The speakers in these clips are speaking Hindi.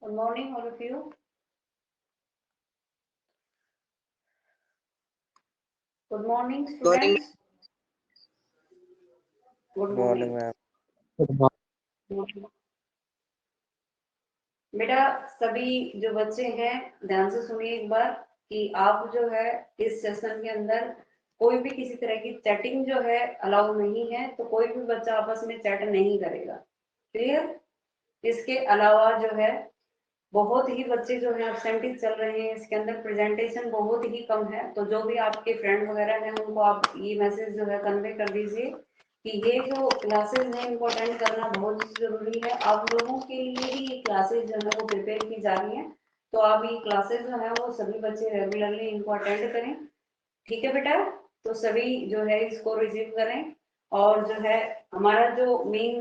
Good morning, all of you. Good morning, Morning. students. Good morning morning. Ma'am. बेटा सभी जो बच्चे हैं ध्यान से सुनिए एक बार कि आप जो है इस सेशन के अंदर कोई भी किसी तरह की चैटिंग जो है अलाउ नहीं है, तो कोई भी बच्चा आपस में चैट नहीं करेगा। क्लियर? इसके अलावा जो है बहुत ही बच्चे जो है एब्सेंटीज चल रहे हैं, इसके अंदर प्रेजेंटेशन बहुत ही कम है, तो जो भी आपके फ्रेंड वगैरह हैं उनको आप ये मैसेज जो है कन्वे कर दीजिए कि ये जो क्लासेस हैं इनको अटेंड करना बहुत जरूरी है। आप लोगों के लिए ही ये क्लासेस जो है वो प्रिपेयर की जा रही हैं, तो आप ये क्लासेस जो है वो सभी बच्चे रेगुलरली इनको अटेंड करें। ठीक है बेटा? तो सभी जो है इसको रिसीव करें। और जो है हमारा जो मेन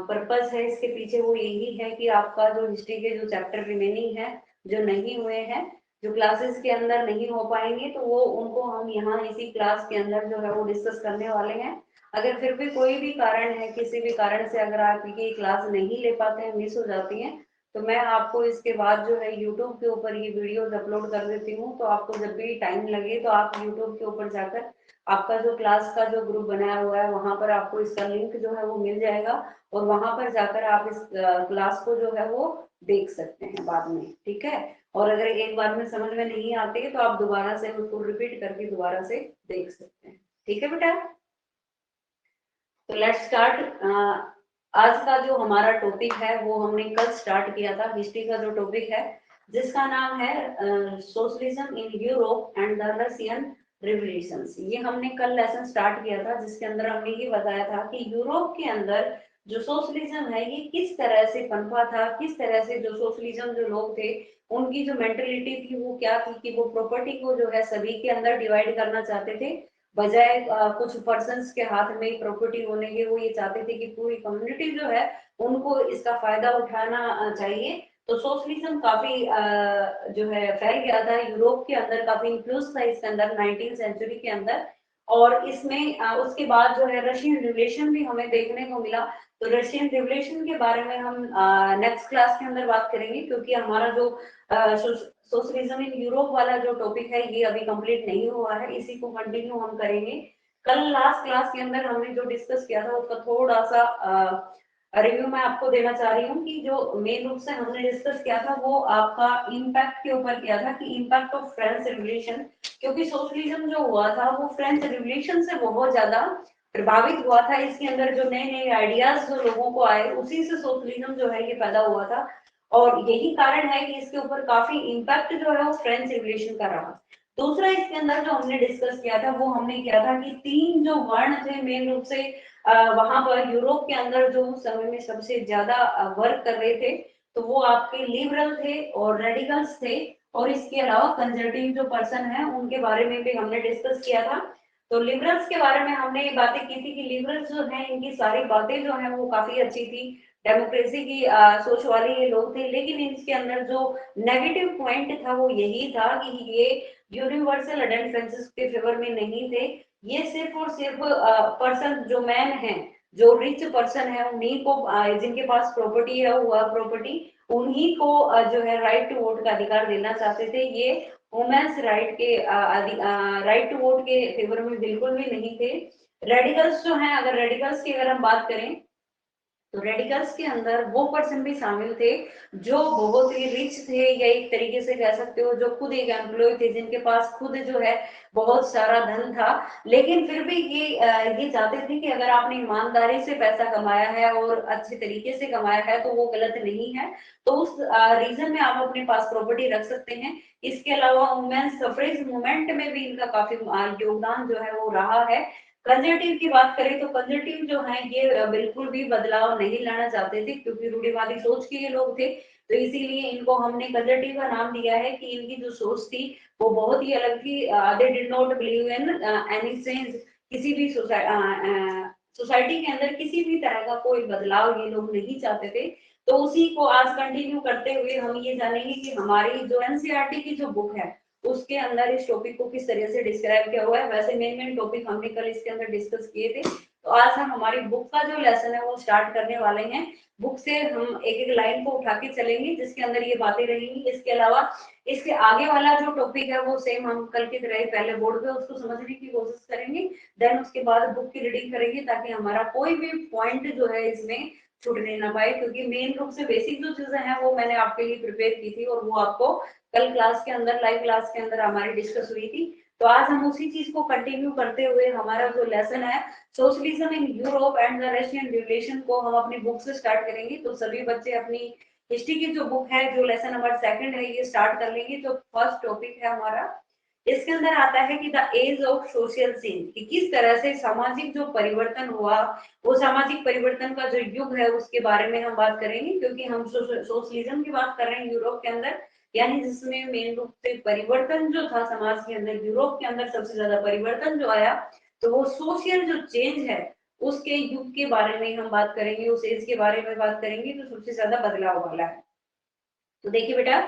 पर्पस है इसके पीछे वो यही है कि आपका जो हिस्ट्री के जो चैप्टर रिमेनिंग है, जो नहीं हुए हैं, जो क्लासेस के अंदर नहीं हो पाएंगे, तो वो उनको हम यहाँ इसी क्लास के अंदर जो है वो डिस्कस करने वाले हैं। अगर फिर भी कोई भी कारण है, किसी भी कारण से अगर आप ये क्लास नहीं ले पाते हैं, मिस हो जाती हैं, तो मैं आपको इसके बाद जो है यूट्यूब के ऊपर ये वीडियोस अपलोड कर देती हूँ। तो आपको जब भी टाइम लगे तो आप यूट्यूब के ऊपर जाकर आपका जो क्लास का जो ग्रुप बनाया हुआ है वहां पर आपको इसका लिंक जो है वो मिल जाएगा, और वहां पर जाकर आप इस क्लास को जो है वो देख सकते हैं बाद में। ठीक है? और अगर एक बार में समझ में नहीं आती तो आप दोबारा से उसको रिपीट करके दोबारा से देख सकते हैं। ठीक है बेटा? तो लेट्स स्टार्ट। आज का जो हमारा टॉपिक है वो हमने कल स्टार्ट किया था, हिस्ट्री का जो टॉपिक है जिसका नाम है socialism in Europe and the Russian revolutions. ये हमने कल लेसन स्टार्ट किया था, जिसके अंदर हमने ये बताया था कि यूरोप के अंदर जो सोशलिज्म है ये किस तरह से पनपा था, किस तरह से जो सोशलिज्म जो लोग थे उनकी जो मेंटेलिटी थी वो क्या थी कि वो प्रॉपर्टी को जो है सभी के अंदर डिवाइड करना चाहते थे, बजाय कुछ पर्सन्स के हाथ में प्रॉपर्टी होने के वो ये चाहते थे कि पूरी कम्युनिटी जो है उनको इसका फायदा उठाना चाहिए। तो सोशलिज्म काफी जो है फैल गया था यूरोप के अंदर, काफी इन्फ्लुएंस था इसके अंदर 19th सेंचुरी के अंदर। और इसमें उसके बाद जो है रशियन रिवोल्यूशन भी हमें देखने को मिला। तो रशियन रिवोल्यूशन के बारे में हम नेक्स्ट क्लास के अंदर बात करेंगे, क्योंकि हमारा जो सोशलिज्म इन यूरोप वाला जो टॉपिक है ये अभी कंप्लीट नहीं हुआ है, इसी को कंटिन्यू हम करेंगे। कल लास्ट क्लास के अंदर हमने जो डिस्कस किया था उसका थोड़ा सा रिव्यू मैं आपको देना चाह रही हूँ कि जो मेन रूप से हमने डिस्कस किया था वो आपका इम्पैक्ट के ऊपर किया था कि इम्पैक्ट ऑफ फ्रेंच रिवोल्यूशन, क्योंकि सोशलिज्म जो हुआ था वो फ्रेंच रिवोल्यूशन से बहुत ज्यादा प्रभावित हुआ था। इसके अंदर जो नए नए आइडियाज जो लोगों को आए उसी से सोशलिज्म जो है ये पैदा हुआ था, और यही कारण है कि इसके ऊपर काफी इम्पैक्ट जो है वो फ्रेंच रिवोल्यूशन का रहा। दूसरा इसके अंदर जो हमने डिस्कस किया था वो हमने किया था कि तीन जो वर्ण थे मेन रूप से वहां पर यूरोप के अंदर जो उस समय में सबसे ज्यादा वर्क कर रहे थे, तो वो आपके लिबरल थे और रेडिकल्स थे, और इसके अलावा कंजर्वेटिव जो पर्सन है उनके बारे में भी हमने डिस्कस किया था। तो लिबरल्स के बारे में हमने ये बातें की थी कि लिबरल्स जो हैं इनकी सारी बातें जो हैं वो काफी अच्छी थी, डेमोक्रेसी की सोच वाले ये लोग थे, लेकिन इसके अंदर जो नेगेटिव पॉइंट था वो यही था कि ये यूनिवर्सल एडेंटेंसेस के फेवर में नहीं थे। ये सिर्फ और सिर्फ पर्सन जो मैन है, जो रिच पर्सन है, उन्हीं को जिनके पास प्रॉपर्टी है हुआ प्रॉपर्टी, उन्हीं को जो है राइट टू वोट का अधिकार देना चाहते थे। ये वुमेन्स राइट के राइट टू वोट के फेवर में बिल्कुल भी नहीं थे। रेडिकल्स जो हैं, अगर रेडिकल्स की अगर हम बात करें तो रेडिकल्स के अंदर वो पर्सन भी शामिल थे जो बहुत ही रिच थे, या एक तरीके से कह सकते हो जो खुद एक एम्प्लॉय थे, जिनके पास खुद जो है बहुत सारा धन था, लेकिन फिर भी ये चाहते थे कि अगर आपने ईमानदारी से पैसा कमाया है और अच्छे तरीके से कमाया है तो वो गलत नहीं है, तो उस रीजन में आप अपने पास प्रॉपर्टी रख सकते हैं। इसके अलावा वुमेन्स सफरेज मूवमेंट में भी इनका काफी योगदान जो है वो रहा है। कंजर्वेटिव की बात करें तो कंजर्वेटिव जो है ये बिल्कुल भी बदलाव नहीं लाना चाहते थे, क्योंकि रूढ़िवादी सोच के ये लोग थे, तो इसीलिए इनको हमने कंजर्वेटिव का नाम दिया है कि इनकी जो सोच थी वो बहुत ही अलग थी। They did not believe in any change, किसी भी सोसाइटी के अंदर किसी भी तरह का कोई बदलाव ये लोग नहीं चाहते थे। तो उसी को आज कंटिन्यू करते हुए हम ये जानेंगे कि हमारी जो एनसीईआरटी की जो बुक है उसके अंदर इस टॉपिक को किस तरह से डिस्क्राइब किया हुआ है। वैसे मेन मेन टॉपिक हमने कल इसके अंदर डिस्कस किए थे, तो आज हम हमारी बुक का जो लेसन है वो स्टार्ट करने वाले हैं। बुक से हम एक एक लाइन को उठा के चलेंगे जिसके अंदर ये बातें रहेंगी। इसके अलावा इसके आगे वाला जो टॉपिक है वो सेम हम कल की तरह ही पहले बोर्ड पे उसको समझने की कोशिश करेंगे, देन उसके बाद बुक की रीडिंग करेंगे ताकि हमारा कोई भी पॉइंट जो है इसमें छूटने ना पाए, क्योंकि मेन रूप से बेसिक जो चीजें हैं वो मैंने आपके लिए प्रिपेयर की थी और वो आपको कल क्लास के अंदर लाइव क्लास के अंदर हमारी डिस्कस हुई थी। तो आज हम उसी चीज को कंटिन्यू करते हुए हमारा जो लेसन है socialism in Europe and the Russian revolution को हम अपनी बुक से स्टार्ट करेंगे। तो सभी बच्चे अपनी हिस्ट्री की जो बुक है जो लेसन नंबर सेकंड है ये स्टार्ट कर लेंगे। तो फर्स्ट टॉपिक है हमारा, इसके अंदर आता है कि the age of social change, कि किस तरह से सामाजिक जो परिवर्तन हुआ, वो सामाजिक परिवर्तन का जो युग है उसके बारे में हम बात करेंगे। क्योंकि हम सोशलिज्म की बात कर रहे हैं यूरोप के अंदर, यानी जिसमें मेन रूप से परिवर्तन जो था समाज के अंदर, यूरोप के अंदर सबसे ज्यादा परिवर्तन जो आया तो वो सोशल जो चेंज है उसके युग के बारे में हम बात करेंगे, उस एज के बारे में बात करेंगे जो सबसे ज्यादा बदलाव वाला है। तो देखिए बेटा,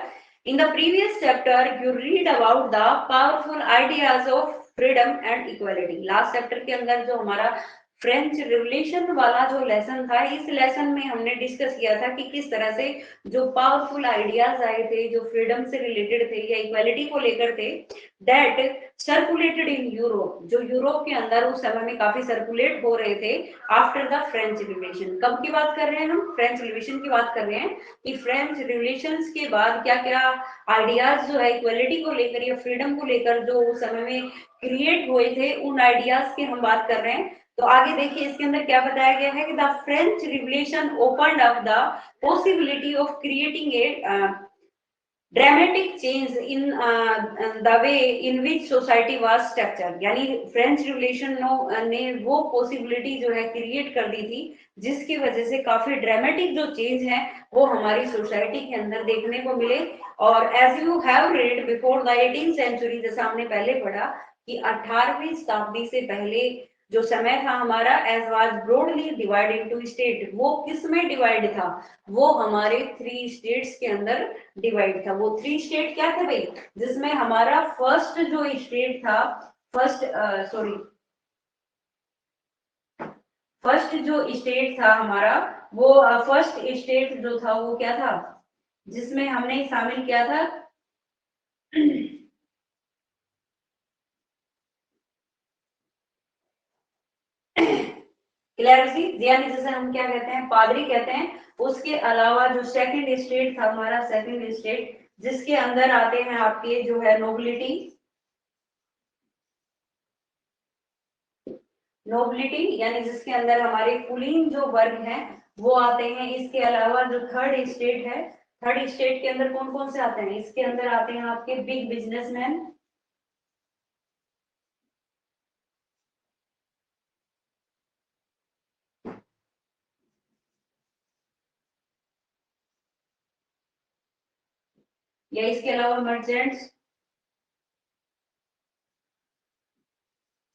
in the previous chapter you read about the powerful ideas of freedom and equality. Last chapter के अंदर जो हमारा फ्रेंच रिवोल्यूशन वाला जो लेसन था, इस लेसन में हमने डिस्कस किया था कि किस तरह से जो पावरफुल आइडियाज आए थे जो फ्रीडम से रिलेटेड थे या इक्वालिटी को लेकर थे, दैट सर्कुलेटेड इन यूरोप, जो यूरोप के अंदर उस समय में काफी सर्कुलेट हो रहे थे आफ्टर द फ्रेंच रिवोल्यूशन। कब की बात कर रहे हैं हम? फ्रेंच रिवोल्यूशन की बात कर रहे हैं कि फ्रेंच रिवोल्यूशंस के बाद क्या क्या आइडियाज जो है इक्वलिटी को लेकर या फ्रीडम को लेकर जो उस समय में क्रिएट हुए थे, उन आइडियाज की हम बात कर रहे हैं। तो आगे देखिए इसके अंदर क्या बताया गया है कि the French revolution opened up the possibility of creating a dramatic change in the way in which society was structured. यानी फ्रेंच रिवोल्यूशन ने वो पॉसिबिलिटी जो है क्रिएट कर दी थी जिसकी वजह से काफी ड्रामेटिक जो चेंज है वो हमारी सोसाइटी के अंदर देखने को मिले। और as you have read before the 18th century, जैसा हमने पहले पढ़ा कि 18वीं शताब्दी से पहले जो समय था हमारा, as was broadly divide into state, वो किस में डिवाइड था? वो हमारे 3 स्टेट्स के अंदर डिवाइड था। वो 3 स्टेट क्या थे भाई? जिसमें हमारा फर्स्ट जो स्टेट था, फर्स्ट जो स्टेट था हमारा, वो फर्स्ट स्टेट जो था वो क्या था जिसमें हमने शामिल किया था? क्लैरिटी, यानी जैसे हम क्या कहते हैं, पादरी कहते हैं। उसके अलावा जो सेकंड स्टेट था हमारा, सेकंड स्टेट जिसके अंदर आते हैं आपके जो है नोबिलिटी, नोबिलिटी यानी जिसके अंदर हमारे कुलीन जो वर्ग हैं वो आते हैं। इसके अलावा जो थर्ड स्टेट है, थर्ड स्टेट के अंदर कौन कौन से आते हैं? इसके अंदर आते हैं आपके बिग बिजनेसमैन, या इसके अलावा मर्चेंट्स,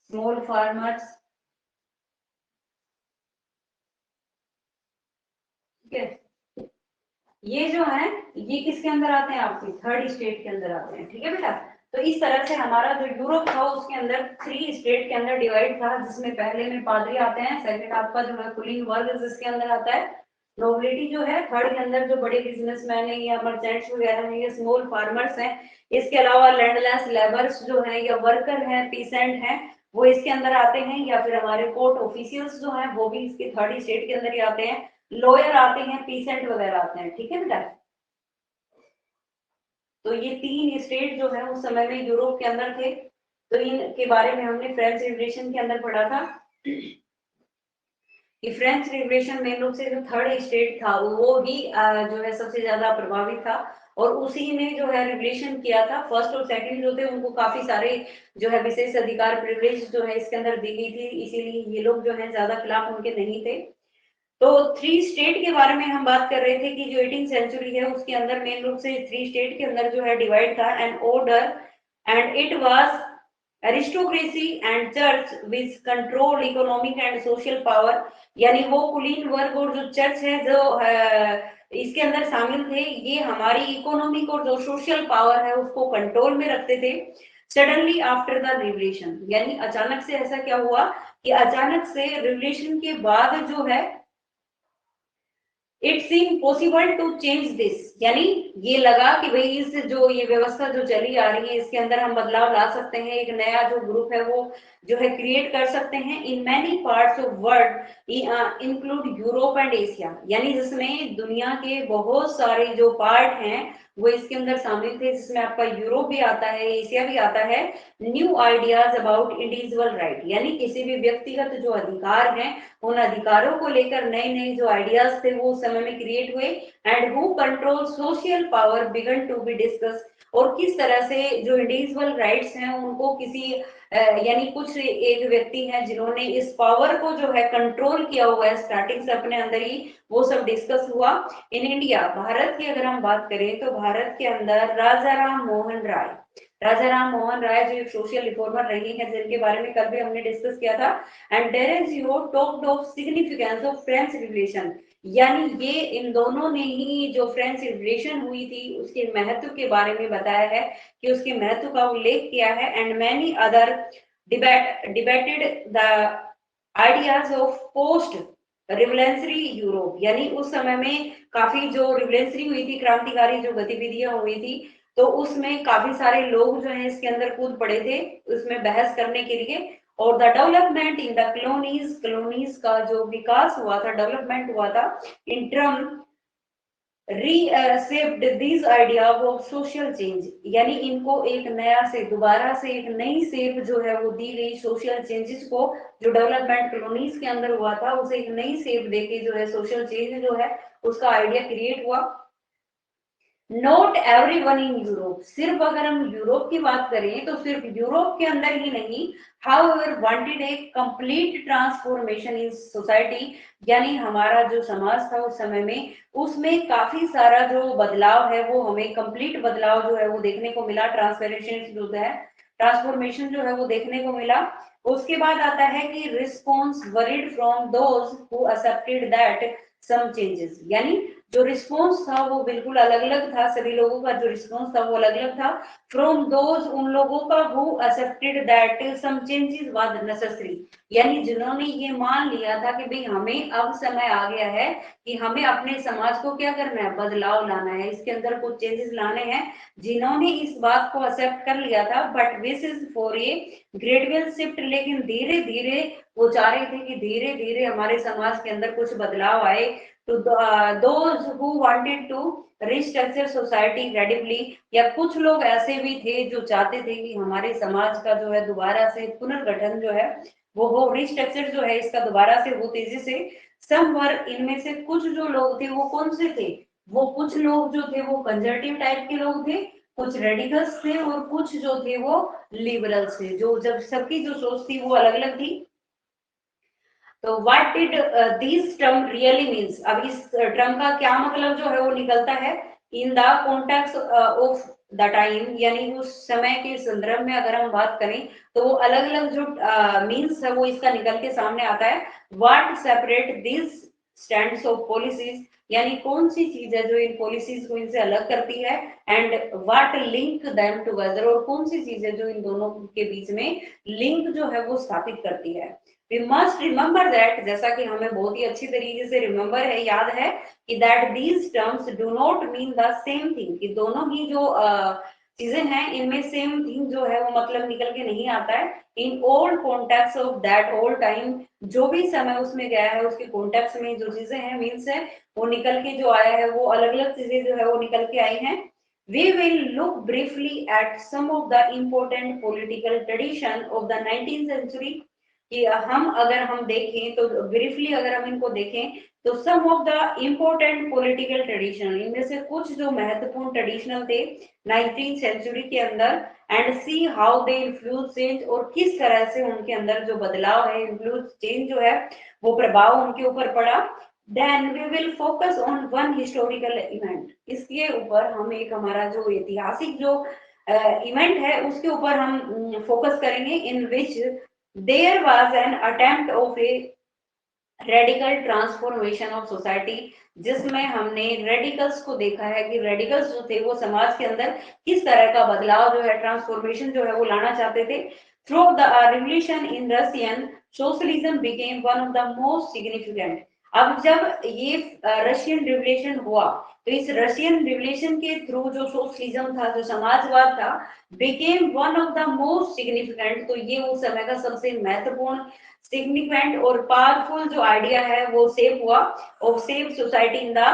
स्मॉल फार्मर्स। ठीक है, ये जो है ये किसके अंदर आते हैं? आपके थर्ड स्टेट के अंदर आते हैं। ठीक है बेटा, तो इस तरह से हमारा जो यूरोप था उसके अंदर 3 स्टेट के अंदर डिवाइड था, जिसमें पहले में पादरी आते हैं, सेकंड आपका जो है कुलीन वर्ग जिसके अंदर आता है, नोबिलिटी जो है, थर्ड के अंदर जो बड़े बिजनेसमैन है या मर्चेंट्स वगैरह हैं या स्मॉल फार्मर्स हैं। इसके अलावा लैंडलेस लेबर्स जो है या वर्कर हैं, पीसेंट हैं, वो इसके अंदर आते हैं। या फिर हमारे कोर्ट ऑफिशियल्स जो हैं वो भी इसके थर्ड स्टेट के अंदर ही आते हैं। लॉयर आते हैं, पीसेंट वगैरह आते हैं। ठीक है बेटा, तो ये 3 स्टेट जो है उस समय में यूरोप के अंदर थे। तो इनके बारे में हमने फ्रेंच रिवोल्यूशन के अंदर पढ़ा था कि फ्रेंच रिवोल्यूशन में रूप से जो थर्ड स्टेट था वो ही जो है सबसे ज्यादा प्रभावित था, और उसी ने जो है रिवोल्यूशन किया था। फर्स्ट और सेकंड जो थे उनको काफी सारे जो है विशेष अधिकार प्रिविलेज जो है इसके अंदर दी गई थी, इसीलिए ये लोग जो है ज्यादा खिलाफ उनके नहीं थे। तो 3 स्टेट के बारे में हम बात कर रहे थे कि जो 18th सेंचुरी है उसके अंदर मेन रूप से 3 स्टेट के अंदर जो है डिवाइड था, and order and it was aristocracy and church which control economic and social power. यानी वो कुलीन वर्ग और जो चर्च है जो इसके अंदर शामिल थे, ये हमारी इकोनॉमिक और जो सोशल पावर है उसको कंट्रोल में रखते थे। सडनली आफ्टर द रिवोल्यूशन, यानी अचानक से ऐसा क्या हुआ कि अचानक से रिवोल्यूशन के बाद जो है it seem possible to change this, यानी ये लगा कि भाई इस जो ये व्यवस्था जो चली आ रही है इसके अंदर हम बदलाव ला सकते हैं, एक नया जो ग्रुप है वो जो है क्रिएट कर सकते हैं in many parts of world include Europe and Asia, यानी जिसमें दुनिया के बहुत सारे जो पार्ट हैं वो इसके अंदर शामिल थे, जिसमें आपका यूरोप भी आता है, एशिया भी आता है। New ideas about individual right, यानी किसी भी व्यक्तिगत जो अधिकार हैं उन अधिकारों को लेकर नए नए जो आइडियाज थे वो उस समय में क्रिएट हुए। And who control social power began to be discuss, और किस तरह से जो इंडिविजुअल राइट्स हैं उनको किसी यानी कुछ एक व्यक्ति हैं जिन्होंने इस पावर को जो है कंट्रोल किया हुआ है स्टार्टिंग से अपने अंदर ही, वो सब डिस्कस हुआ। इन इंडिया, भारत की अगर हम बात करें तो भारत के अंदर राजा राम मोहन राय, राजा राम मोहन राय जो एक सोशल रिफॉर्मर रही हैं जिनके बारे में कल भी हमने डिस्कस किया था। And Derozio talked of significance of French revolution, यानी ये इन दोनों ने ही जो फ्रेंच रिवोल्यूशन हुई थी उसके महत्व के बारे में बताया है कि उसके महत्व का उल्लेख किया है। And many other debated the ideas of post revolutionary Europe, यानी उस समय में काफी जो रिवोल्यूशनरी हुई थी, क्रांतिकारी जो गतिविधियां हुई थी, तो उसमें काफी सारे लोग जो है इसके अंदर कूद पड़े थे उसमें बहस करने के लिए। और the development in the colonies, colonies का जो विकास हुआ था, डेवलपमेंट हुआ था in term reshaped this idea of social change, यानी इनको एक नया से दोबारा से एक नई सेप जो है वो दी गई सोशल चेंजेस को, जो डेवलपमेंट कॉलोनीज के अंदर हुआ था उसे एक नई सेप देके जो है सोशल चेंज जो है उसका आइडिया क्रिएट हुआ। Not every one in Europe, सिर्फ अगर हम यूरोप की बात करें तो सिर्फ यूरोप के अंदर ही नहीं, however wanted A complete transformation in society, यानी हमारा जो समाज था उस समय में उसमें काफी सारा जो बदलाव है वो हमें कंप्लीट बदलाव जो है वो देखने को मिला, ट्रांसफॉर्मेशन जो है ट्रांसफॉर्मेशन जो है वो देखने को मिला। उसके बाद आता है कि response varied from those who accepted that some changes, यानी जो रिस्पॉन्स था वो बिल्कुल अलग अलग था, सभी लोगों का जो रिस्पॉन्स था वो अलग अलग था। फ्रॉम दोज, उन लोगों का who accepted that some changes was necessary, यानी जिन्होंने ये मान लिया था कि भाई हमें अब समय आ गया है कि हमें अपने समाज को क्या करना है, बदलाव लाना है, इसके अंदर कुछ चेंजेस लाने हैं, जिन्होंने इस बात को एक्सेप्ट कर लिया था। But this is for a gradual shift, लेकिन धीरे धीरे वो चाह रहे थे कि धीरे धीरे हमारे समाज के अंदर कुछ बदलाव आए। to those who wanted to restructure society radically, या कुछ लोग ऐसे भी थे जो चाहते थे कि हमारे समाज का जो है दोबारा से पुनर्गठन जो है वो हो, रिस्ट्रक्चर जो है इसका दोबारा से हो तेजी से। सम वर, इनमें से कुछ जो लोग थे वो कौन से थे, वो कुछ लोग जो थे वो कंजर्वेटिव टाइप के लोग थे, कुछ रेडिकल्स थे और कुछ जो थे वो लिबरल्स थे, जो जब सबकी जो सोच थी वो अलग अलग थी। तो what did this term really means, अब इस टर्म का क्या मतलब जो है वो निकलता है in the context of the time, यानी उस समय के संदर्भ में अगर हम बात करें तो वो अलग अलग जो मीन्स है वो इसका निकल के सामने आता है। What separate this stands of policies, यानी कौन सी चीज है जो इन पॉलिसीज को इनसे अलग करती है। And what link them together, और कौन सी चीज है जो इन दोनों के बीच में लिंक जो है वो स्थापित करती है। वी मस्ट रिमेंबर दैट, जैसा कि हमें बहुत ही अच्छी तरीके से रिमेंबर है, याद है कि that these terms do not mean the same thing, कि दोनों ही जो चीजें हैं इनमें सेम थिंग जो है वो मतलब निकल के नहीं आता है। In old context of that old time, जो भी समय उसमें गया है उसके कॉन्टेक्स्ट में जो चीजें हैं मीन्स है वो निकल के जो आया है वो अलग अलग चीजें जो है वो निकल के आई हैं। We will look briefly at some of the important political tradition of the 19th century, कि हम देखें तो ब्रीफली अगर हम इनको देखें तो some of the important political tradition, इनमें से कुछ जो महत्वपूर्ण ट्रेडिशनल थे 19th सेंचुरी के अंदर, and see how they influence change, और किस तरह से उनके अंदर जो बदलाव है, इन्फ्लुएंस चेंज जो है वो प्रभाव उनके ऊपर पड़ा। Then we will focus on one historical event, इसके ऊपर हम एक हमारा जो ऐतिहासिक जो इवेंट है उसके ऊपर हम फोकस करेंगे, इन विच there was an attempt of a radical transformation of society, जिसमें हमने रेडिकल्स को देखा है कि रेडिकल्स जो थे वो समाज के अंदर किस तरह का बदलाव जो है, ट्रांसफॉर्मेशन जो है वो लाना चाहते थे। Through the revolution in Russian socialism became one of the most significant. अब जब ये रशियन रिवोल्यूशन हुआ तो इस रशियन रिवोल्यूशन के थ्रू जो सोशलिज्म था, जो समाजवाद था, became one of the most significant, तो ये उस समय का सबसे महत्वपूर्ण, सिग्निफिकेंट और पावरफुल जो आइडिया है वो सेव हुआ और save society in the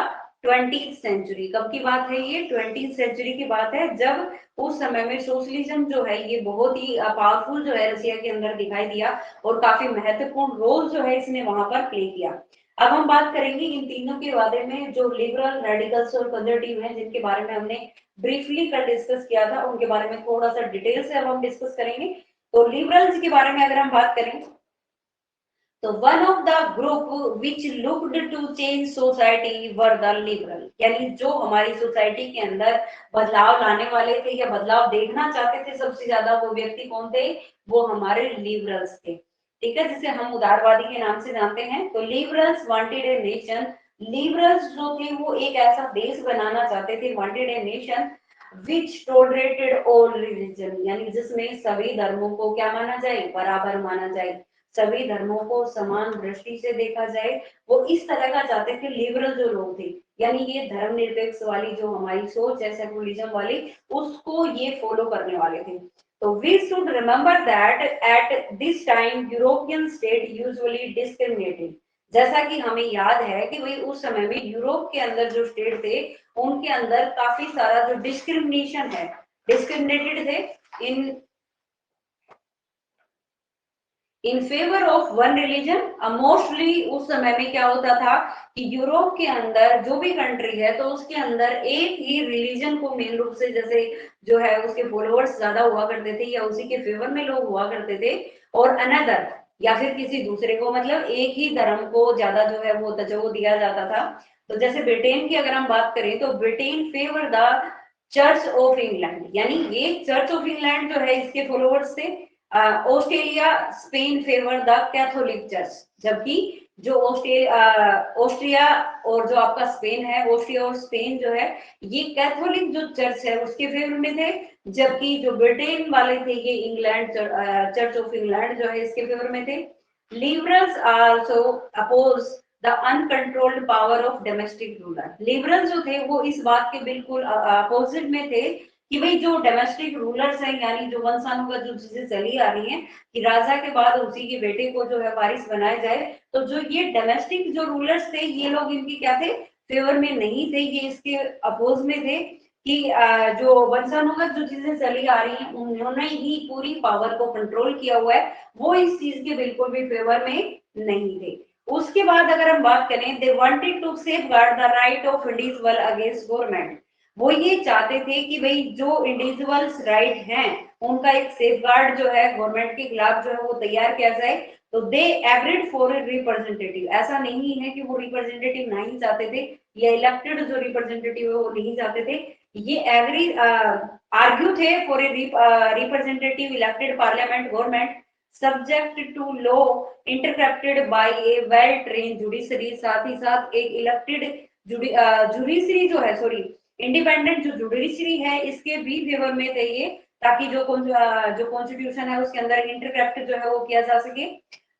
20th century. कब की बात है ये? 20th सेंचुरी की बात है, जब उस समय में सोशलिज्म जो है ये बहुत ही पावरफुल जो है रसिया के अंदर दिखाई दिया और काफी महत्वपूर्ण रोल जो है इसने वहां पर प्ले किया। अब हम बात करेंगे इन तीनों के बारे में, जो लिबरल, रेडिकल्स और कंजर्वेटिव हैं, जिनके बारे में हमने ब्रीफली कल डिस्कस किया था, उनके बारे में थोड़ा सा डिटेल से अब हम डिस्कस करेंगे। तो लिबरल्स के बारे में अगर हम बात करें तो one of the group which looked to change society were the liberal, यानी जो हमारी सोसाइटी के अंदर बदलाव लाने वाले थे या बदलाव देखना चाहते थे सबसे ज्यादा, वो व्यक्ति कौन थे? वो हमारे लिबरल्स थे। ठीक है, जिसे हम उदारवादी के नाम से जानते हैं। तो liberals wanted a nation, liberals जो थे वो एक ऐसा देश बनाना चाहते थे, wanted a nation which tolerated all religion, यानी जिसमें सभी धर्मों को क्या माना जाए? बराबर माना जाए, सभी धर्मों को समान दृष्टि से देखा जाए। वो इस तरह का चाहते थे लिबरल जो लोग थे, यानी ये धर्मनिरपेक्ष वाली जो हमारी सोच है सेकुलरिज्म वाली, उसको ये फॉलो करने वाले थे। तो we should remember that at this time European state usually discriminated, जैसा कि हमें याद है कि भाई उस समय में यूरोप के अंदर जो स्टेट थे उनके अंदर काफी सारा जो डिस्क्रिमिनेशन है, डिस्क्रिमिनेटेड थे in in favour of one religion. Mostly उस समय में क्या होता था कि यूरोप के अंदर जो भी कंट्री है तो उसके अंदर एक ही रिलीजन को मेन रूप से, जैसे जो है उसके फॉलोअर्स ज्यादा हुआ करते थे या उसी के फेवर में लोग हुआ करते थे, और अनदर या फिर किसी दूसरे को, मतलब एक ही धर्म को ज्यादा जो है वो तवज्जो दिया जाता था। तो जैसे ब्रिटेन की अगर हम बात करें तो Britain favour the church of England, यानी ये चर्च ऑफ इंग्लैंड जो है इसके फॉलोअर्स थे। Australia, Spain favour the Catholic church, जबकि जो ऑस्ट्रिया और जो आपका स्पेन है, ऑस्ट्रिया और स्पेन जो है ये कैथोलिक जो चर्च है उसके फेवर में थे, जबकि जो ब्रिटेन वाले थे ये इंग्लैंड, चर्च ऑफ इंग्लैंड जो है इसके फेवर में थे। Liberals also oppose the uncontrolled power of domestic ruler, liberal जो थे वो इस बात के बिल्कुल अपोजिट में थे कि भाई जो डोमेस्टिक रूलर्स हैं, यानी जो वंशानुगत जो चीजें चली आ रही हैं कि राजा के बाद उसी के बेटे को जो है वारिस बनाया जाए, तो जो ये डोमेस्टिक जो रूलर्स थे ये लोग इनके क्या थे? फेवर में नहीं थे, ये इसके अपोज में थे कि जो वंशानुगत जो चीजें चली आ रही हैं उन्होंने ही पूरी पावर को कंट्रोल किया हुआ है, वो इस चीज के बिल्कुल भी फेवर में नहीं थे। उसके बाद अगर हम बात करें, they wanted to safeguard the right of individual against government, वो ये चाहते थे कि भाई जो इंडिविजुअल्स राइट हैं उनका एक सेफगार्ड जो है गवर्नमेंट के खिलाफ जो है वो तैयार किया जाए। तो they agreed for a representative, ऐसा नहीं है कि वो रिप्रेजेंटेटिव नहीं चाहते थे या इलेक्टेड जो रिप्रेजेंटेटिव है वो नहीं चाहते थे, ये एग्री आर्ग्यू थे for a representative elected parliament government subject to law interpreted by a well train judiciary, साथ ही साथ एक इलेक्टेड जुडिशरी जो है, सॉरी, इंडिपेंडेंट जो जुडिशरी है इसके भी फेवर में थे ये, ताकि जो कॉन्स्टिट्यूशन है उसके अंदर इंटरप्रेट जो है वो किया जा सके।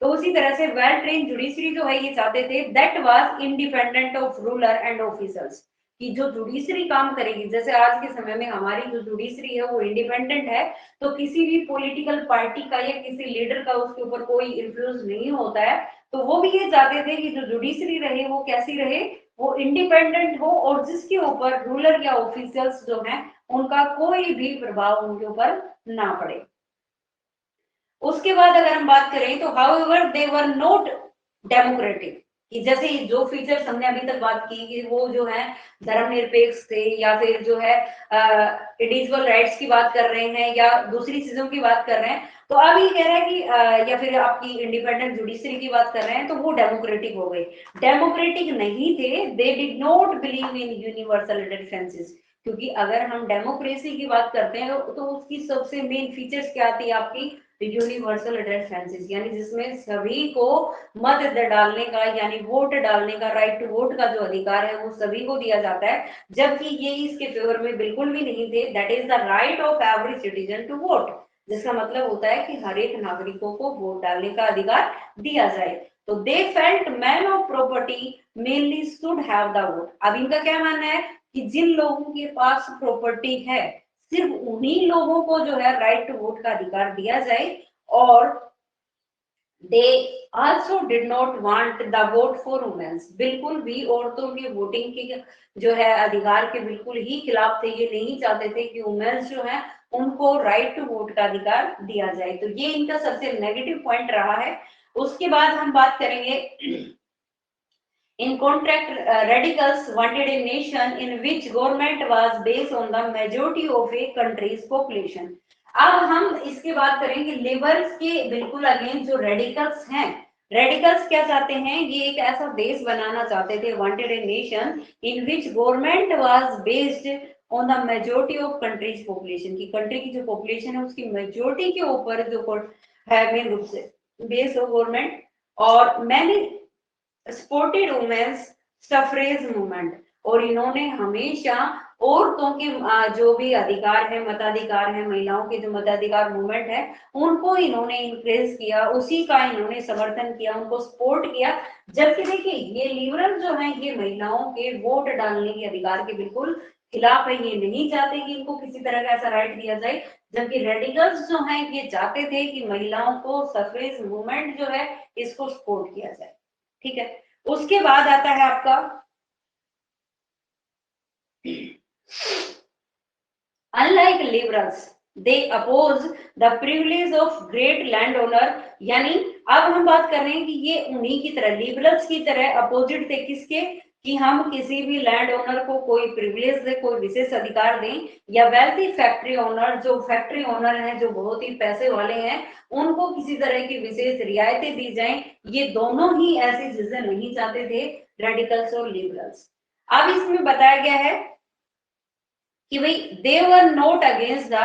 तो उसी तरह से वेल ट्रेन जुडिशरी जो है ये चाहते थे that was independent of ruler and officers, कि जो जुडिशरी काम करेगी, जैसे आज के समय में हमारी जो जुडिशरी है वो इंडिपेंडेंट है, तो किसी भी पॉलिटिकल पार्टी का या किसी लीडर का उसके ऊपर कोई इन्फ्लुएंस नहीं होता है। तो वो भी ये चाहते थे कि जो जुडिशरी रहे वो कैसी रहे? वो इंडिपेंडेंट हो और जिसके ऊपर रूलर या ऑफिशियल्स जो हैं उनका कोई भी प्रभाव उनके ऊपर ना पड़े। उसके बाद अगर हम बात करें तो however they were not democratic, कि जैसे जो फीचर्स हमने अभी तक बात की कि वो जो है धर्मनिरपेक्ष थे या फिर जो है इंडिविजुअल राइट्स की बात कर रहे हैं या दूसरी चीजों की बात कर रहे हैं, तो अब ये कह रहा है कि या फिर आपकी इंडिपेंडेंट जुडिशरी की बात कर रहे हैं तो वो डेमोक्रेटिक हो गई। डेमोक्रेटिक नहीं थे, they did not believe in universal differences, क्योंकि अगर हम डेमोक्रेसी की बात करते हैं तो उसकी सबसे मेन फीचर्स क्या आती है आपकी? यूनिवर्सल डिफरेंसेस, यानी जिसमें सभी को मत डालने का यानी वोट डालने का, राइट टू वोट का जो अधिकार है वो सभी को दिया जाता है, जबकि ये इसके फेवर में बिल्कुल भी नहीं थे। That is the right of every citizen to vote, जिसका मतलब होता है कि हर एक नागरिकों को वोट डालने का अधिकार दिया जाए। तो they felt man of property mainly should have the vote. अब इनका क्या मानना है कि जिन लोगों के पास प्रॉपर्टी है सिर्फ उन्हीं लोगों को जो है राइट टू वोट का अधिकार दिया जाए, और they also did not want the vote for womens. बिल्कुल भी औरतों के वोटिंग के जो है अधिकार के बिल्कुल ही खिलाफ थे, ये नहीं चाहते थे कि वुमेन्स जो है उनको राइट टू वोट का अधिकार दिया जाए। तो ये इनका सबसे नेगेटिव पॉइंट रहा है। उसके बाद हम बात करेंगे, in contract, radicals wanted a nation in which government was based on the majority of a country's population। अब हम इसके बात करेंगे लिबरल्स के बिल्कुल अगेंस्ट जो रेडिकल्स हैं। रेडिकल्स क्या चाहते हैं, ये एक ऐसा देश बनाना चाहते थे, wanted a nation in which government was based on the majority of countries population, की कंट्री की जो पॉपुलेशन है उसकी मेजोरिटी के ऊपर जो है मेन रूप से बेस्ड हो गवर्नमेंट। और मैंने सपोर्टेड वुमेन्स सफरेज मूवमेंट, और इन्होंने हमेशा औरतों के जो भी अधिकार है, मताधिकार है, महिलाओं के जो मताधिकार मूवमेंट है उनको इन्होंने इंक्रेज किया, उसी का इन्होंने समर्थन किया, उनको सपोर्ट किया। जबकि देखिए ये लिबरल जो है ये महिलाओं के वोट डालने के अधिकार के बिल्कुल खिलाफ है, ये नहीं चाहते कि इनको किसी तरह का ऐसा राइट दिया जाए। जबकि रेडिकल्स जो हैं ये चाहते थे कि महिलाओं को सफरेज मूवमेंट जो है इसको सपोर्ट किया जाए। ठीक है, उसके बाद आता है आपका unlike liberals they oppose the privilege of great land owner. यानी अब हम बात कर रहे हैं कि ये उन्हीं की तरह, लिबरल्स की तरह अपोजिट थे, किसके, कि हम किसी भी लैंड ओनर को कोई प्रिविलेज दे, कोई विशेष अधिकार दें, या वेल्थी फैक्ट्री ओनर, जो फैक्ट्री ओनर हैं जो बहुत ही पैसे वाले हैं उनको किसी तरह की विशेष रियायतें दी जाएं। ये दोनों ही ऐसी चीजें नहीं चाहते थे रेडिकल्स और लिबरल्स। अब इसमें बताया गया है कि भाई they were not against the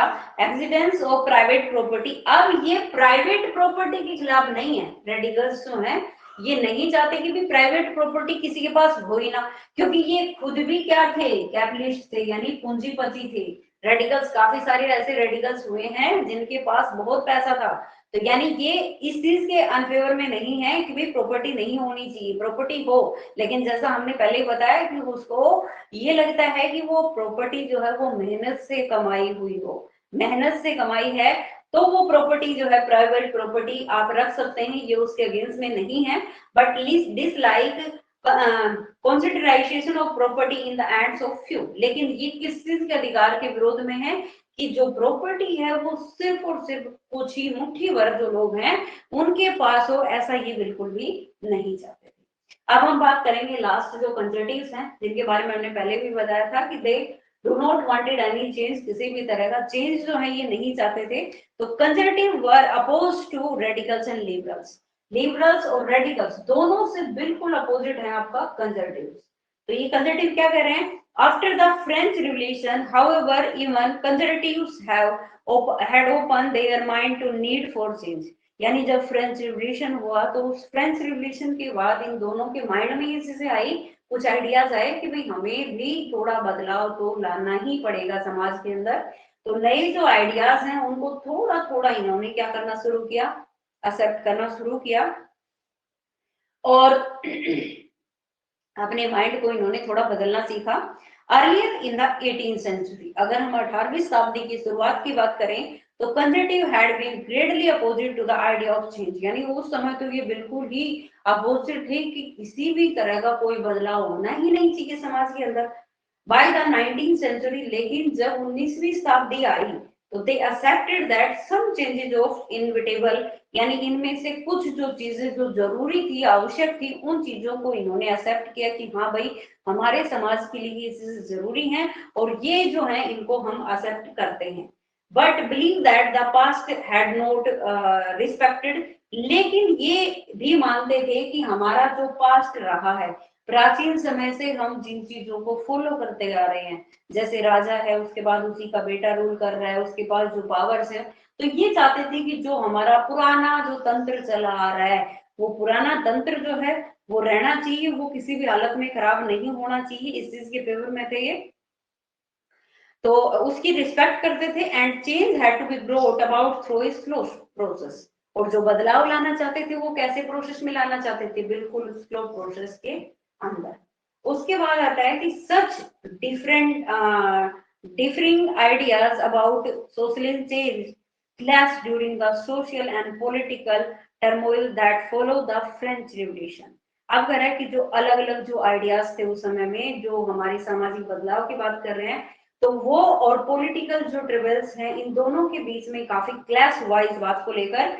existence of private property. अब ये प्राइवेट प्रॉपर्टी के खिलाफ नहीं है, रेडिकल्स जो है ये नहीं चाहते कि भी प्राइवेट प्रॉपर्टी किसी के पास हो ही ना, क्योंकि ये खुद भी क्या थे, कैपिटलिस्ट थे यानी पूंजीपति थे। रेडिकल्स काफी सारे ऐसे रेडिकल्स हुए हैं जिनके पास बहुत पैसा था, तो यानी ये इस चीज के अनफेवर में नहीं है कि भाई प्रॉपर्टी नहीं होनी चाहिए, प्रॉपर्टी हो, लेकिन जैसा हमने पहले बताया कि उसको ये लगता है कि वो प्रॉपर्टी जो है वो मेहनत से कमाई हुई हो, मेहनत से कमाई है तो वो प्रॉपर्टी जो है प्राइवेट प्रॉपर्टी आप रख सकते हैं, ये उसके अगेंस्ट में नहीं है। But dislike concentration of property in the hands of few. लेकिन ये किस चीज के अधिकार के विरोध में है कि जो प्रॉपर्टी है वो सिर्फ और सिर्फ कुछ ही मुट्ठी भर जो लोग हैं उनके पास हो, ऐसा ये बिल्कुल भी नहीं चाहते थे। अब हम बात करेंगे लास्ट जो कंजर्वेटिव्स हैं जिनके बारे में हमने पहले भी बताया था कि they do not wanted any change, किसी भी तरह का चेंज जो है ये नहीं चाहते थे। तो conservative were oppose to radicals and liberals. Liberals और रेडिकल्स दोनों से बिल्कुल अपोजिट है आपका कंजर्वेटिव। तो ये कंजर्वेटिव क्या कह रहे हैं, after the French revolution however even conservatives have had opened their mind to need for change। यानी जब फ्रेंच रिवॉल्यूशन हुआ तो उस फ्रेंच रिवॉल्यूशन के बाद इन दोनों के माइंड में ये चीजें आई, कुछ आइडियाज आए कि भाई हमें भी थोड़ा बदलाव तो लाना ही पड़ेगा समाज के अंदर। तो नए जो आइडियाज हैं उनको थोड़ा थोड़ा इन्होंने क्या करना शुरू किया, एक्सेप्ट करना शुरू किया, और अपने माइंड को इन्होंने थोड़ा बदलना सीखा। Earlier in the 18th century, अगर हम 18वीं शताब्दी की शुरुआत की बात करें तो conservative had been greatly opposite to the idea of change. यानी उस समय तो ये बिल्कुल ही अपोजिट थे कि किसी भी तरह का कोई बदलाव होना ही नहीं चाहिए समाज के अंदर। बाय द 19th सेंचुरी, लेकिन जब 19वीं शताब्दी आई तो they accepted that some changes of inevitable, यानी इनमें से कुछ जो चीजें जो जरूरी थी, आवश्यक थी, उन चीजों को इन्होंने एक्सेप्ट किया कि हाँ भाई हमारे समाज के लिए ये चीजें जरूरी हैं और ये जो है इनको हम एक्सेप्ट करते हैं। But believe that the past had not respected, लेकिन ये भी मानते थे कि हमारा जो पास्ट रहा है, प्राचीन समय से हम जिन चीजों को फॉलो करते आ रहे हैं, जैसे राजा है उसके बाद उसी का बेटा रूल कर रहा है, उसके पास जो पावर्स है तो ये चाहते थे कि जो हमारा पुराना जो तंत्र चला आ रहा है, वो पुराना तंत्र जो है वो रहना चाहिए, वो किसी भी हालत में खराब नहीं होना चाहिए, इस चीज के फेवर में थे ये। तो उसकी रिस्पेक्ट करते थे and change had to be brought about through his slow process. और जो बदलाव लाना चाहते थे वो कैसे प्रोसेस में लाना चाहते थे, बिल्कुल स्लो प्रोसेस के अंदर। उसके बाद आता है कि such different differing ideas about social change clash during the social and political turmoil that follow the French revolution. अब कह रहा है कि जो अलग अलग जो आइडियाज थे उस समय में, जो हमारी सामाजिक बदलाव की बात कर रहे हैं, तो वो और पॉलिटिकल जो ट्रिबल्स हैं, इन दोनों के बीच में काफी क्लास वाइज बात को लेकर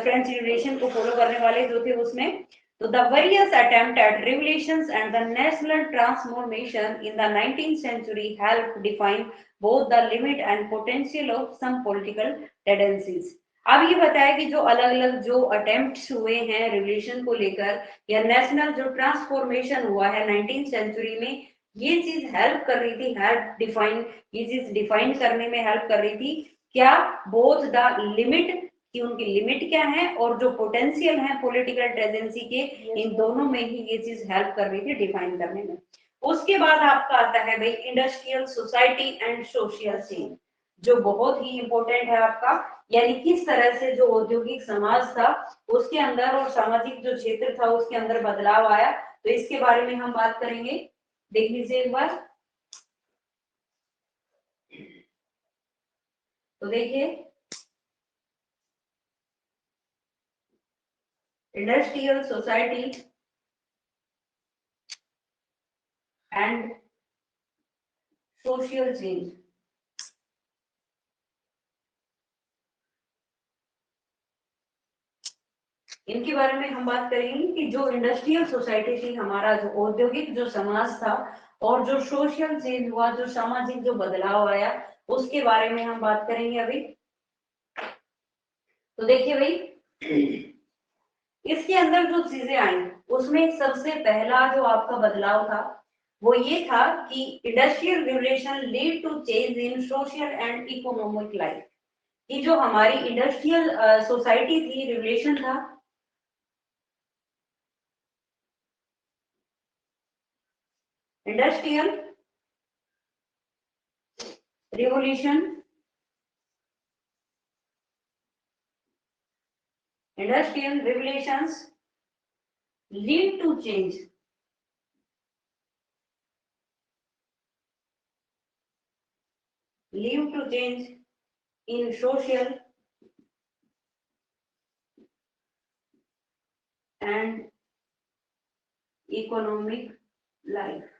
फ्रेंच रिवॉल्यूशन को फॉलो करने वाले जो थे उसमें, तो the various attempt at revolutions and the national transformation in the 19th century helped define both the limit and potential of some political tendencies। अब ये बताया कि जो अलग अलग जो अटेम्प्ट्स हुए हैं रिवॉल्यूशन को लेकर या नेशनल जो ट्रांसफॉर्मेशन हुआ है 19th सेंचुरी में, ये चीज हेल्प कर रही थी, हेल्प डिफाइन, ये चीज डिफाइन करने में हेल्प कर रही थी क्या, बोथ द लिमिट, कि उनकी लिमिट क्या है, और जो पोटेंशियल है पॉलिटिकल टेंडेंसी के, इन दोनों में ही ये चीज हेल्प कर रही थी डिफाइन करने में। उसके बाद आपका आता है भाई industrial society and social change, जो बहुत ही इंपॉर्टेंट है आपका, यानी किस तरह से जो औद्योगिक समाज था उसके अंदर और सामाजिक जो क्षेत्र था उसके अंदर बदलाव आया, तो इसके बारे में हम बात करेंगे। देख लीजिए एक बार, तो देखिए industrial society and social change, इनके बारे में हम बात करेंगे कि जो इंडस्ट्रियल सोसाइटी थी, हमारा जो औद्योगिक जो समाज था, और जो सोशल चेंज हुआ, जो सामाजिक जो बदलाव आया, उसके बारे में हम बात करेंगे अभी। तो देखिए भाई, इसके अंदर जो चीजें आई उसमें सबसे पहला जो आपका बदलाव था वो ये था कि industrial revolution lead to change in social and economic life. कि जो हमारी इंडस्ट्रियल सोसाइटी थी, रिवोल्यूशन था, industrial revolution, industrial revolutions lead to change, lead to change in social and economic life.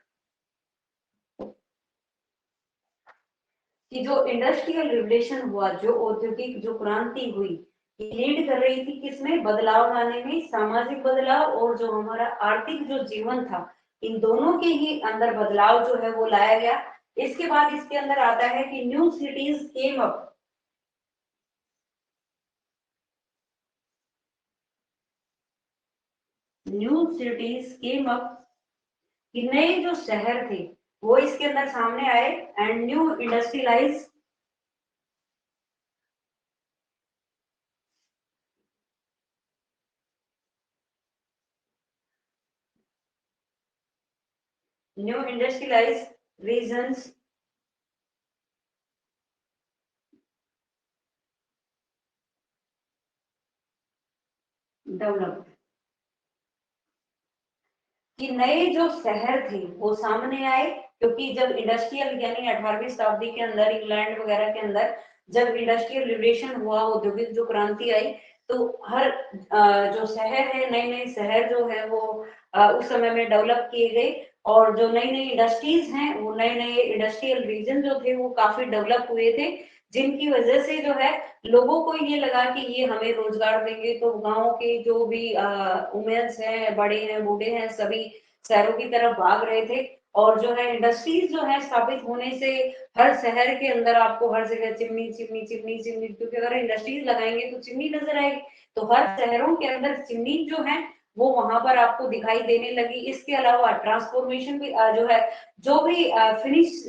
कि जो इंडस्ट्रियल रिवोल्यूशन हुआ, जो औद्योगिक जो क्रांति हुई, ये लीड कर रही थी किसमें, बदलाव लाने में, सामाजिक बदलाव और जो हमारा आर्थिक जो जीवन था, इन दोनों के ही अंदर बदलाव जो है वो लाया गया। इसके बाद इसके अंदर आता है कि new cities came up, new cities came up, कि नए जो शहर थे वो इसके अंदर सामने आए, and new industrialise, new industrialise regions develop, कि नए जो शहर थे वो सामने आए, क्योंकि जब इंडस्ट्रियल यानी 18वीं शताब्दी के अंदर इंग्लैंड वगैरह के अंदर जब इंडस्ट्रियल रिवोल्यूशन हुआ, औद्योगिक जो क्रांति आई, तो हर जो शहर है, नए नए शहर जो है वो उस समय में डेवलप किए गए, और जो नई नई इंडस्ट्रीज हैं, वो नए नए इंडस्ट्रियल रीजन जो थे वो काफी डेवलप हुए थे, जिनकी वजह से जो है लोगों को ये लगा कि ये हमें रोजगार देंगे, तो गांव के जो भी वुमेन्स हैं, बड़े हैं, बूढ़े हैं, सभी शहरों की तरफ भाग रहे थे। और जो है इंडस्ट्रीज जो है स्थापित होने से हर शहर के अंदर आपको हर जगह चिमनी चिमनी चिमनी चिमनी, क्योंकि अगर इंडस्ट्रीज लगाएंगे तो चिमनी नजर आएगी, तो हर शहरों के अंदर चिमनी जो है वो वहां पर आपको दिखाई देने लगी। इसके अलावा ट्रांसफॉर्मेशन भी जो है, जो भी फिनिश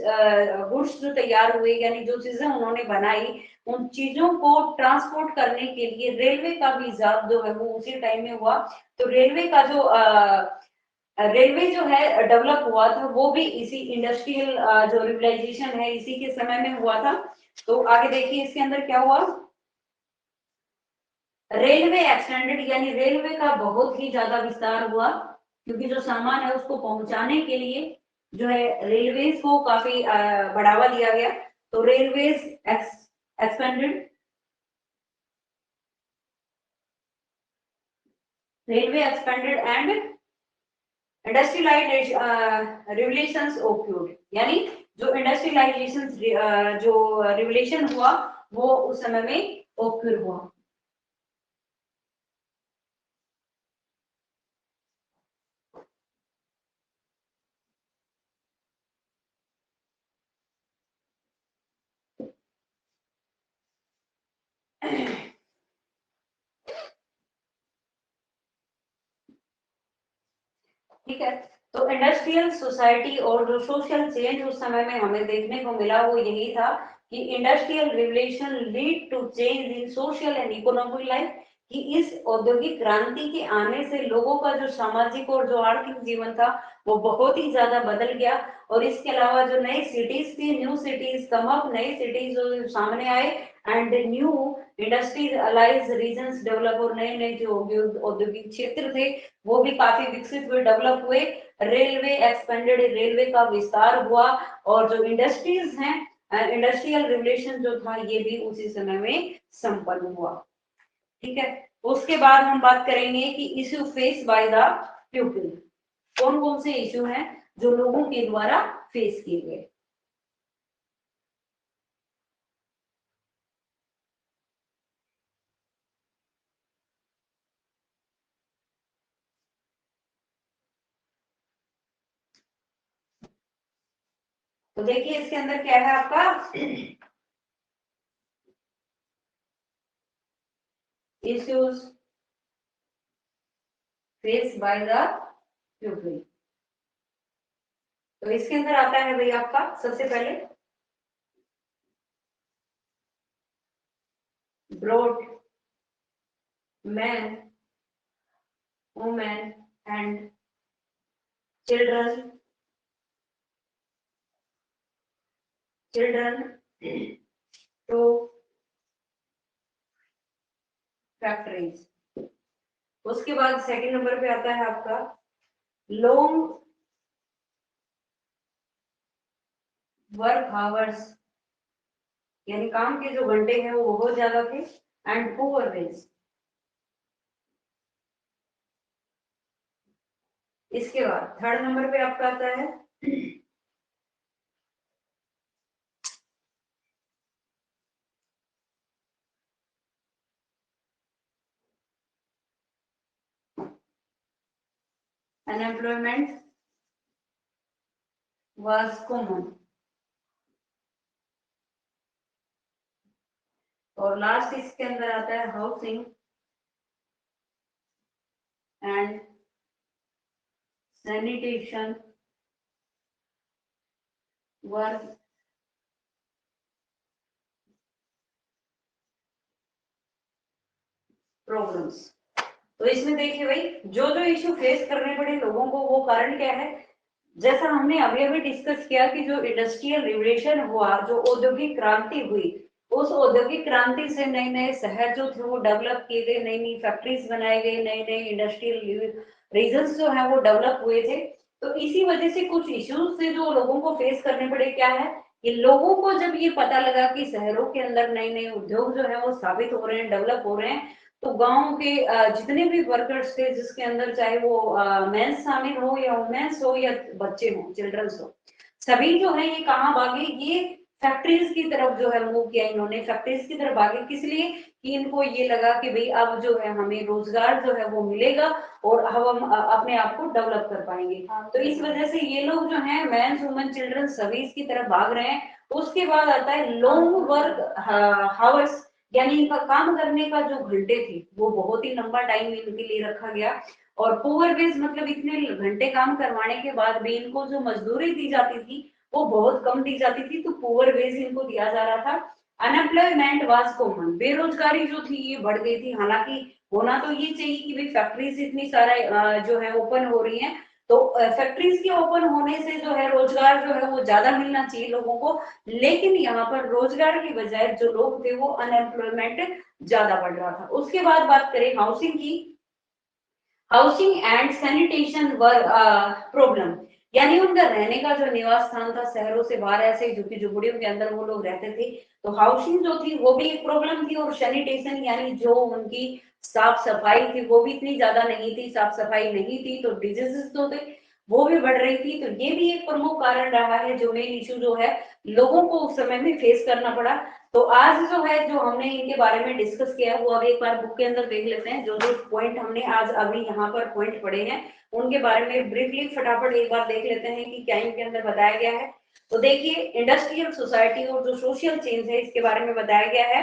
गुड्स जो तैयार हुए, यानी जो चीजें उन्होंने बनाई, उन चीजों को ट्रांसपोर्ट करने के लिए रेलवे का भी इजाद जो है वो उसी टाइम में हुआ। तो रेलवे का जो रेलवे जो है डेवलप हुआ था वो भी इसी इंडस्ट्रियल जो रिवलाइजेशन है इसी के समय में हुआ था। तो आगे देखिए इसके अंदर क्या हुआ। रेलवे एक्सटेंडेड यानी रेलवे का बहुत ही ज्यादा विस्तार हुआ, क्योंकि जो सामान है उसको पहुंचाने के लिए जो है रेलवेज को काफी बढ़ावा दिया गया। तो railways expanded, railway expanded and industrialisation revolutions occurred, यानी जो इंडस्ट्रियलाइजेशन जो रिवोल्यूशन हुआ वो उस समय में ओक्यूर हुआ। ठीक है। तो इंडस्ट्रियल सोसाइटी और जो सोशल चेंज उस समय में हमें देखने को मिला वो यही था कि industrial revolution lead to change in social and economic life, कि इस औद्योगिक क्रांति के आने से लोगों का जो सामाजिक और जो आर्थिक जीवन था वो बहुत ही ज्यादा बदल गया। और इसके अलावा जो नई सिटीज थी, न्यू सिटीज कम अप, नई सिटीज जो सामने आए and new industrialise regions develop, और नए नए जो औद्योगिक क्षेत्र थे वो भी काफी विकसित हुए, डेवलप हुए। रेलवे एक्सपेंडेड, रेलवे का विस्तार हुआ, और जो इंडस्ट्रीज हैं इंडस्ट्रियल रिवोल्यूशन जो था ये भी उसी समय में संपन्न हुआ। ठीक है। उसके बाद हम बात करेंगे कि issue face by the people, कौन कौन से इश्यू हैं जो लोगों के द्वारा फेस किए गए। तो देखिए इसके अंदर क्या है आपका, issues face by the people. तो इसके अंदर आता है भाई आपका सबसे पहले brought man, women and children, children to factories. उसके बाद सेकंड नंबर पे आता है आपका लॉन्ग वर्क आवर्स, यानी काम के जो घंटे हैं वो बहुत ज्यादा थे, एंड पुअर वेज। इसके बाद थर्ड नंबर पे आपका आता है अनएम्प्लॉयमेंट वाज कॉमन। और लास्ट इसके अंदर आता है housing and sanitation work problems. तो इसमें देखिए भाई जो जो इश्यू फेस करने पड़े लोगों को वो कारण क्या है। जैसा हमने अभी अभी डिस्कस किया कि जो इंडस्ट्रियल रिवोल्यूशन हुआ, जो औद्योगिक क्रांति हुई, उस औद्योगिक क्रांति से नए नए शहर जो थे वो डेवलप किए गए, नई नई फैक्ट्रीज बनाए गए, नए नए इंडस्ट्रियल रीजन्स जो है वो डेवलप हुए थे। तो इसी वजह से कुछ इश्यूज से जो लोगों को फेस करने पड़े क्या है कि लोगों को जब ये पता लगा कि शहरों के अंदर नए नए उद्योग जो है वो स्थापित हो रहे हैं, डेवलप हो रहे हैं, तो गांव के जितने भी वर्कर्स थे जिसके अंदर चाहे वो मेंस शामिल हो या वुमेन्स हो या बच्चे हो, चिल्ड्रंस हो, सभी जो है ये कहाँ भागे, ये फैक्ट्रीज की तरफ जो है मूव किया इन्होंने, फैक्ट्रीज की तरफ भागे। किस लिए कि इनको ये लगा कि भाई अब जो है हमें रोजगार जो है वो मिलेगा और हम अपने आप को डेवलप कर पाएंगे। तो इस वजह से ये लोग जो है मेंस वुमेन चिल्ड्रन सभी इसकी तरफ भाग रहे हैं। उसके बाद आता है लॉन्ग वर्क हावर्स, यानी इनका काम करने का जो घंटे थे वो बहुत ही लंबा टाइम इनके लिए रखा गया। और पुअर वेज मतलब इतने घंटे काम करवाने के बाद भी इनको जो मजदूरी दी जाती थी वो बहुत कम दी जाती थी, तो पुअर वेज इनको दिया जा रहा था। अनएम्प्लॉयमेंट वाज कॉमन, बेरोजगारी जो थी ये बढ़ गई थी। हालांकि होना तो ये चाहिए कि भाई फैक्ट्रीज इतनी सारा जो है ओपन हो रही हैं, तो फैक्ट्रीज के ओपन होने से जो है रोजगार जो है वो ज्यादा मिलना चाहिए लोगों को, लेकिन यहाँ पर रोजगार की बजाय जो लोग थे वो अनएम्प्लॉयमेंट ज्यादा बढ़ रहा था। उसके बाद बात करें हाउसिंग की, housing and sanitation were problem, यानी उनका रहने का जो निवास स्थान था शहरों से बाहर ऐसे झुग्गी झुपड़ियों के अंदर वो लोग रहते थे, तो हाउसिंग जो थी वो भी एक प्रॉब्लम थी, और सैनिटेशन यानी जो उनकी साफ सफाई थी वो भी इतनी ज्यादा नहीं थी, साफ सफाई नहीं थी तो डिजीजेस जो थे वो भी बढ़ रही थी। तो ये भी एक प्रमुख कारण रहा है जो मेन इशू जो है लोगों को उस समय में फेस करना पड़ा। तो आज जो है जो हमने इनके बारे में डिस्कस किया है वो अब एक बार बुक के अंदर देख लेते हैं, जो जो पॉइंट हमने आज अभी यहाँ पर पॉइंट पढ़े हैं उनके बारे में ब्रीफली फटाफट एक बार देख लेते हैं कि क्या इनके अंदर बताया गया है। तो देखिए इंडस्ट्रियल सोसाइटी और जो सोशल चेंज है इसके बारे में बताया गया है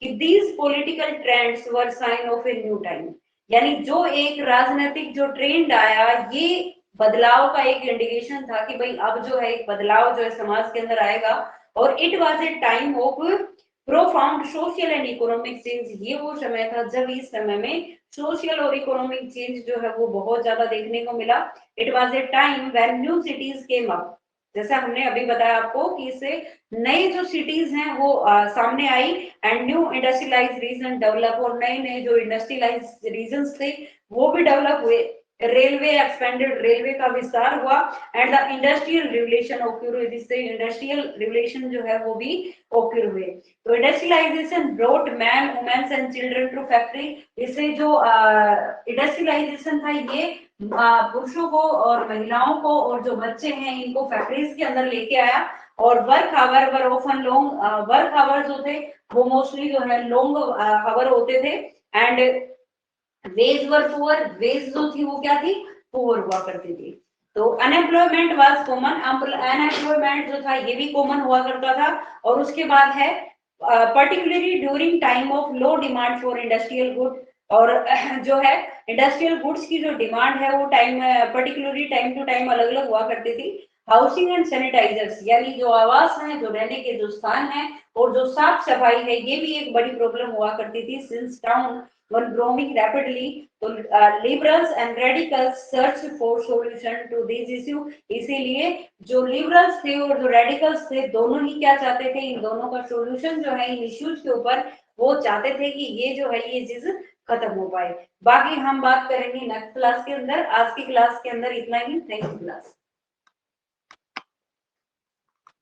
कि these political trends were sign of a new time, यानी जो एक राजनीतिक जो ट्रेंड आया ये बदलाव का एक इंडिकेशन था कि भाई अब जो है एक बदलाव जो है समाज के अंदर आएगा, और it was a time of profound social and economic change, ये वो समय था जब इस समय में सोशल और इकोनॉमिक चेंज जो है वो बहुत ज्यादा देखने को मिला। It was a time when new cities came up, जैसा हमने अभी बताया आपको कि इससे नई जो सिटीज हैं वो सामने आई, and new industrialise region develop, और नए नए जो इंडस्ट्रियलाइज रीजन थे वो भी डेवलप हुए, रेलवे एक्सपेंडेड, रेलवे का विस्तार हुआ, and the industrial revolution occur, जिससे इंडस्ट्रियल रिवोल्यूशन जो है वो भी ऑक्यूर हुए। तो industrialisation brought man womens and children to factory, इससे जो इंडस्ट्रियलाइजेशन था ये पुरुषों को और महिलाओं को और जो बच्चे हैं इनको फैक्ट्रीज के अंदर लेके आया, और work hour were often long, work hour जो थे वो मोस्टली जो है लॉन्ग आवर होते थे, and wage were poor, wage जो थी वो क्या थी, पुअर हुआ करती थी। तो अनएम्प्लॉयमेंट वाज कॉमन, अनएम्प्लॉयमेंट जो था ये भी कॉमन हुआ करता था। और उसके बाद है particularly during time of low demand for industrial good, और जो है इंडस्ट्रियल गुड्स की जो डिमांड है वो time particularly time to time अलग अलग हुआ करती थी। हाउसिंग एंड सैनिटाइजर्स, यानी जो आवास है, जो रहने के जो स्थान है और जो साफ सफाई है ये भी एक बड़ी प्रॉब्लम हुआ करती थी। Since town were growing rapidly, तो liberals and radicals search for solution to this issue, इसीलिए जो लिबरल्स थे और जो रेडिकल्स थे दोनों ही क्या चाहते थे, इन दोनों का सॉल्यूशन जो है इन इश्यूज के ऊपर वो चाहते थे कि ये जो है ये चीज खत्म हो पाए। बाकी हम बात करेंगे नेक्स्ट क्लास के अंदर, आज की क्लास के अंदर इतना ही। Thank you class.